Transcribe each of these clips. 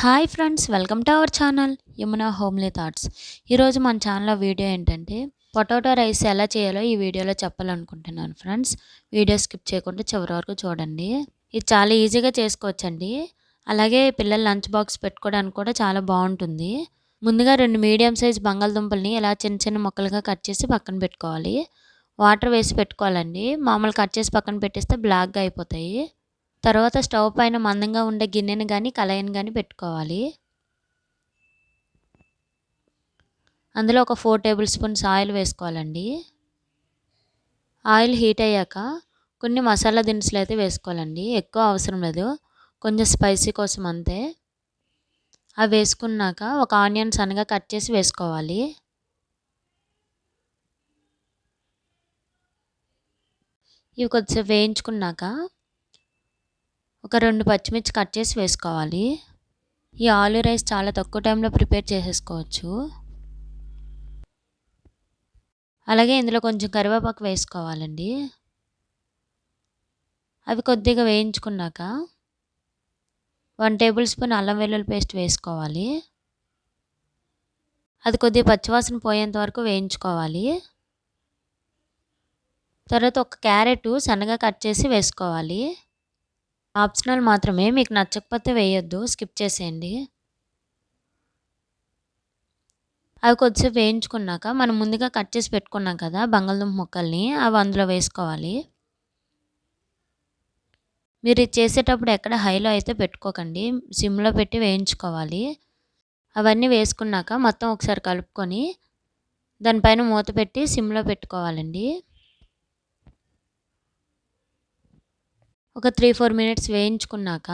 Hi friends, welcome to our channel Yamuna homely thoughts. ఈరోజు మన ఛానల్లో వీడియో ఏంటంటే పొటాటో రైస్ ఎలా చేయాలో ఈ వీడియోలో చెప్పాలనుకుంటున్నాను ఫ్రెండ్స్. వీడియో స్కిప్ చేయకుండా చివరి వరకు చూడండి. ఇది చాలా ఈజీగా చేసుకోవచ్చండి. అలాగే పిల్లల లంచ్ బాక్స్ పెట్టుకోవడానికి కూడా చాలా బాగుంటుంది. ముందుగా 2 మీడియం సైజ్ బంగాళదుంపల్ని ఇలా చిన్న చిన్న ముక్కలుగా కట్ చేసి పక్కన పెట్టుకోవాలి. వాటర్ వేసి పెట్టుకోవాలండి. మామూలు కట్ చేసి పక్కన పెట్టేస్తే బ్లాక్గా అయిపోతాయి. తర్వాత స్టవ్ పైన మందంగా ఉండే గిన్నెని కానీ కళాయిని కానీ పెట్టుకోవాలి. అందులో ఒక 4 టేబుల్ స్పూన్స్ ఆయిల్ వేసుకోవాలండి. ఆయిల్ హీట్ అయ్యాక కొన్ని మసాలా దినుసులు అయితే వేసుకోవాలండి. ఎక్కువ అవసరం లేదు, కొంచెం స్పైసీ కోసం అంతే. అవి వేసుకున్నాక ఒక ఆనియన్ సన్నగా కట్ చేసి వేసుకోవాలి. ఇవి కొద్దిసేపు వేయించుకున్నాక ఒక 2 పచ్చిమిర్చి కట్ చేసి వేసుకోవాలి. ఈ ఆలు రైస్ చాలా తక్కువ టైంలో ప్రిపేర్ చేసేసుకోవచ్చు. అలాగే ఇందులో కొంచెం కరివేపాకు వేసుకోవాలండి. అవి కొద్దిగా వేయించుకున్నాక 1 టేబుల్ స్పూన్ అల్లం వెల్లుల్లి పేస్ట్ వేసుకోవాలి. అది కొద్దిగా పచ్చివాసన పోయేంత వరకు వేయించుకోవాలి. తర్వాత ఒక క్యారెట్ సన్నగా కట్ చేసి వేసుకోవాలి. ఆప్షనల్ మాత్రమే, మీకు నచ్చకపోతే వేయొద్దు, స్కిప్ చేసేయండి. అవి కొద్దిసేపు వేయించుకున్నాక మనం ముందుగా కట్ చేసి పెట్టుకున్నాం కదా బంగాళదుంప ముక్కల్ని, అవి అందులో వేసుకోవాలి. మీరు ఇది చేసేటప్పుడు ఎక్కడ హైలో అయితే పెట్టుకోకండి, సిమ్లో పెట్టి వేయించుకోవాలి. అవన్నీ వేసుకున్నాక మొత్తం ఒకసారి కలుపుకొని దానిపైన మూత పెట్టి సిమ్లో పెట్టుకోవాలండి. ఒక 3-4 మినిట్స్ వేయించుకున్నాక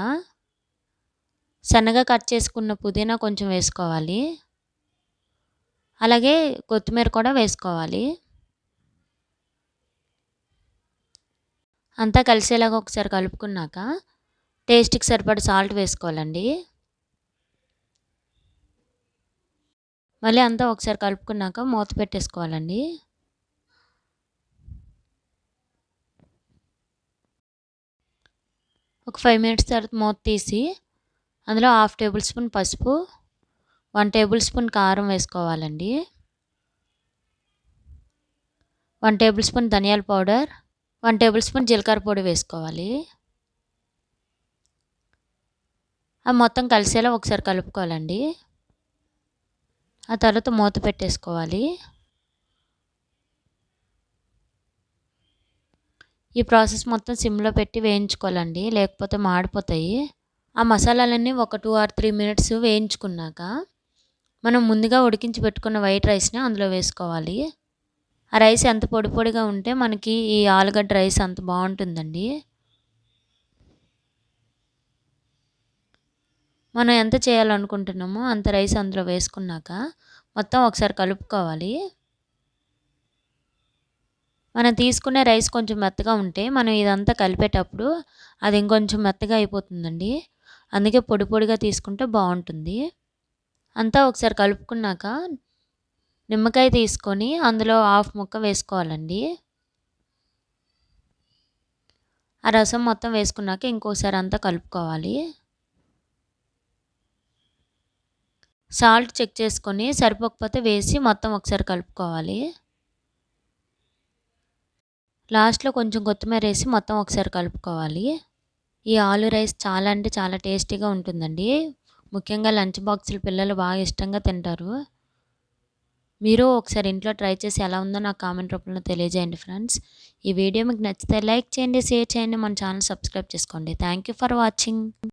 సన్నగా కట్ చేసుకున్న పుదీనా కొంచెం వేసుకోవాలి. అలాగే కొత్తిమీర కూడా వేసుకోవాలి. అంతా కలిసేలాగా ఒకసారి కలుపుకున్నాక టేస్ట్కి సరిపడా సాల్ట్ వేసుకోవాలండి. మళ్ళీ అంతా ఒకసారి కలుపుకున్నాక మూత పెట్టేసుకోవాలండి. ఒక 5 మినిట్స్ తర్వాత మూత తీసి అందులో 1/2 టేబుల్ స్పూన్ పసుపు, 1 టేబుల్ స్పూన్ కారం వేసుకోవాలండి. 1 టేబుల్ స్పూన్ ధనియాల పౌడర్, 1 టేబుల్ స్పూన్ జీలకర్ర పొడి వేసుకోవాలి. ఆ మొత్తం కలిసేలా ఒకసారి కలుపుకోవాలండి. ఆ తర్వాత మూత పెట్టేసుకోవాలి. ఈ ప్రాసెస్ మొత్తం సిమ్లో పెట్టి వేయించుకోవాలండి, లేకపోతే మాడిపోతాయి. ఆ మసాలాలన్నీ ఒక 2 or 3 మినిట్స్ వేయించుకున్నాక మనం ముందుగా ఉడికించి పెట్టుకున్న వైట్ రైస్ని అందులో వేసుకోవాలి. ఆ రైస్ ఎంత పొడి పొడిగా ఉంటే మనకి ఈ ఆలుగడ్డ రైస్ అంత బాగుంటుందండి. మనం ఎంత చేయాలనుకుంటున్నామో అంత రైస్ అందులో వేసుకున్నాక మొత్తం ఒకసారి కలుపుకోవాలి. మనం తీసుకునే రైస్ కొంచెం మెత్తగా ఉంటే మనం ఇదంతా కలిపేటప్పుడు అది ఇంకొంచెం మెత్తగా అయిపోతుందండి. అందుకే పొడి పొడిగా తీసుకుంటే బాగుంటుంది. అంతా ఒకసారి కలుపుకున్నాక నిమ్మకాయ తీసుకొని అందులో 1/2 ముక్క వేసుకోవాలండి. ఆ రసం మొత్తం వేసుకున్నాక ఇంకోసారి అంతా కలుపుకోవాలి. సాల్ట్ చెక్ చేసుకొని సరిపోకపోతే వేసి మొత్తం ఒకసారి కలుపుకోవాలి. లాస్ట్లో కొంచెం కొత్తిమీర వేసి మొత్తం ఒకసారి కలుపుకోవాలి. ఈ ఆలు రైస్ చాలా అంటే చాలా టేస్టీగా ఉంటుందండి. ముఖ్యంగా లంచ్ బాక్సులు పిల్లలు బాగా ఇష్టంగా తింటారు. మీరు ఒకసారి ఇంట్లో ట్రై చేసి ఎలా ఉందో నాకు కామెంట్ రూపంలో తెలియజేయండి ఫ్రెండ్స్. ఈ వీడియో మీకు నచ్చితే లైక్ చేయండి, షేర్ చేయండి, మన ఛానల్ సబ్స్క్రైబ్ చేసుకోండి. Thank you for watching.